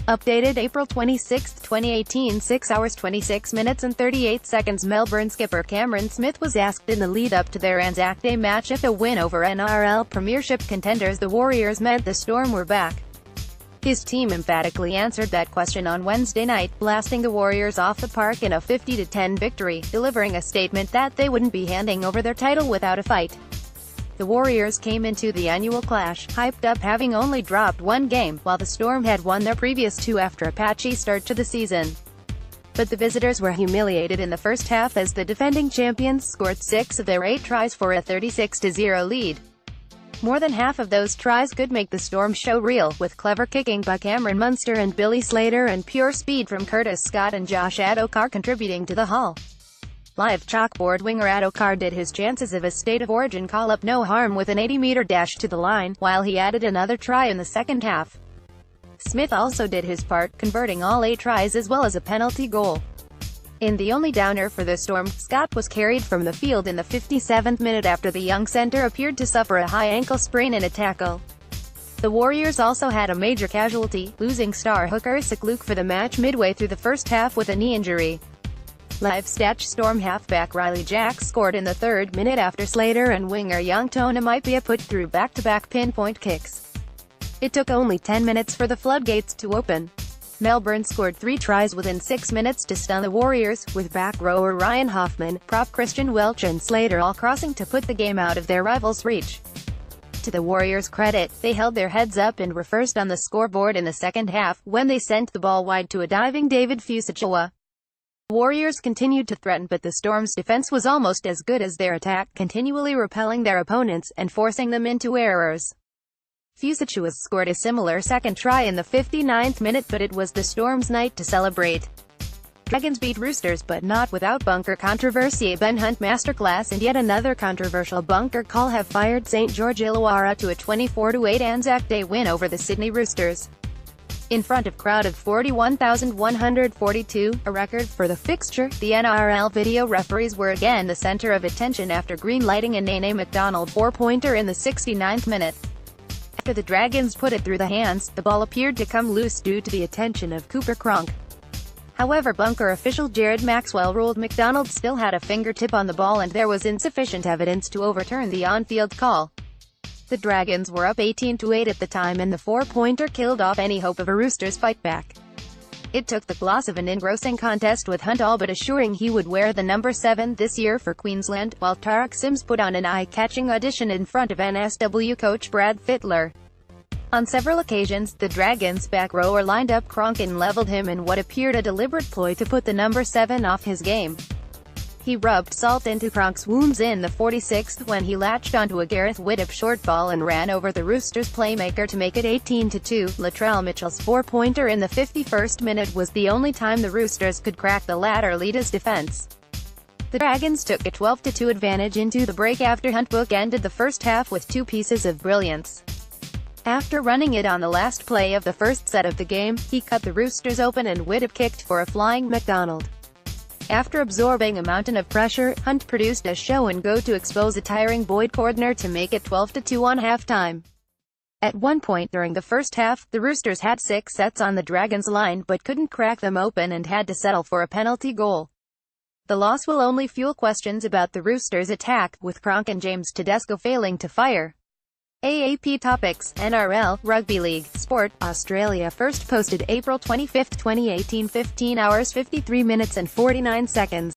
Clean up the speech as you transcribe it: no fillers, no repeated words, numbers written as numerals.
Updated April 26, 2018, 6 hours 26 minutes and 38 seconds. Melbourne skipper Cameron Smith was asked in the lead-up to their Anzac Day match if a win over NRL premiership contenders the Warriors meant the Storm were back. His team emphatically answered that question on Wednesday night, blasting the Warriors off the park in a 50-10 victory, delivering a statement that they wouldn't be handing over their title without a fight. The Warriors came into the annual clash, hyped up, having only dropped one game, while the Storm had won their previous two after a patchy start to the season. But the visitors were humiliated in the first half as the defending champions scored 6 of their 8 tries for a 36-0 lead. More than half of those tries could make the Storm show real, with clever kicking by Cameron Munster and Billy Slater and pure speed from Curtis Scott and Josh Adokar contributing to the haul. Live chalkboard winger Adokar did his chances of a State of Origin call-up no harm with an 80-meter dash to the line, while he added another try in the second half. Smith also did his part, converting all 8 tries as well as a penalty goal. In the only downer for the Storm, Scott was carried from the field in the 57th minute after the young centre appeared to suffer a high ankle sprain in a tackle. The Warriors also had a major casualty, losing star hooker Isaac Luke for the match midway through the first half with a knee injury. Live stats: Storm halfback Riley Jacks scored in the 3rd minute after Slater and winger young Tona Maipia put through back-to-back pinpoint kicks. It took only 10 minutes for the floodgates to open. Melbourne scored 3 tries within 6 minutes to stun the Warriors, with back rower Ryan Hoffman, prop Christian Welch and Slater all crossing to put the game out of their rivals' reach. To the Warriors' credit, they held their heads up and were first on the scoreboard in the second half, when they sent the ball wide to a diving David Fusachua. The Warriors continued to threaten, but the Storm's defense was almost as good as their attack, continually repelling their opponents and forcing them into errors. Fusachua scored a similar second try in the 59th minute, but it was the Storm's night to celebrate. Dragons beat Roosters, but not without bunker controversy. Ben Hunt masterclass and yet another controversial bunker call have fired St George Illawarra to a 24-8 Anzac Day win over the Sydney Roosters. In front of crowd of 41,142, a record for the fixture, the NRL video referees were again the centre of attention after green-lighting a Nene McDonald 4-pointer in the 69th minute. After the Dragons put it through the hands, the ball appeared to come loose due to the attention of Cooper Cronk. However, bunker official Jared Maxwell ruled McDonald still had a fingertip on the ball and there was insufficient evidence to overturn the on-field call. The Dragons were up 18-8 at the time, and the 4-pointer killed off any hope of a Roosters fight back. It took the gloss of an engrossing contest, with Hunt all but assuring he would wear the number 7 this year for Queensland, while Tarek Sims put on an eye-catching audition in front of NSW coach Brad Fittler. On several occasions, the Dragons' back rower lined up Cronk and leveled him in what appeared a deliberate ploy to put the number 7 off his game. He rubbed salt into Cronk's wounds in the 46th when he latched onto a Gareth Widdop short ball and ran over the Roosters playmaker to make it 18-2. Latrell Mitchell's 4-pointer in the 51st minute was the only time the Roosters could crack the latter leader's defense. The Dragons took a 12-2 advantage into the break after Hunt bookended the first half with 2 pieces of brilliance. After running it on the last play of the first set of the game, he cut the Roosters open and Widdop kicked for a flying McDonald. After absorbing a mountain of pressure, Hunt produced a show-and-go to expose a tiring Boyd Cordner to make it 12-2 on halftime. At one point during the first half, the Roosters had 6 sets on the Dragons' line but couldn't crack them open and had to settle for a penalty goal. The loss will only fuel questions about the Roosters' attack, with Cronk and James Tedesco failing to fire. AAP topics: NRL, Rugby League, Sport, Australia. First posted April 25, 2018, 15 hours 53 minutes and 49 seconds.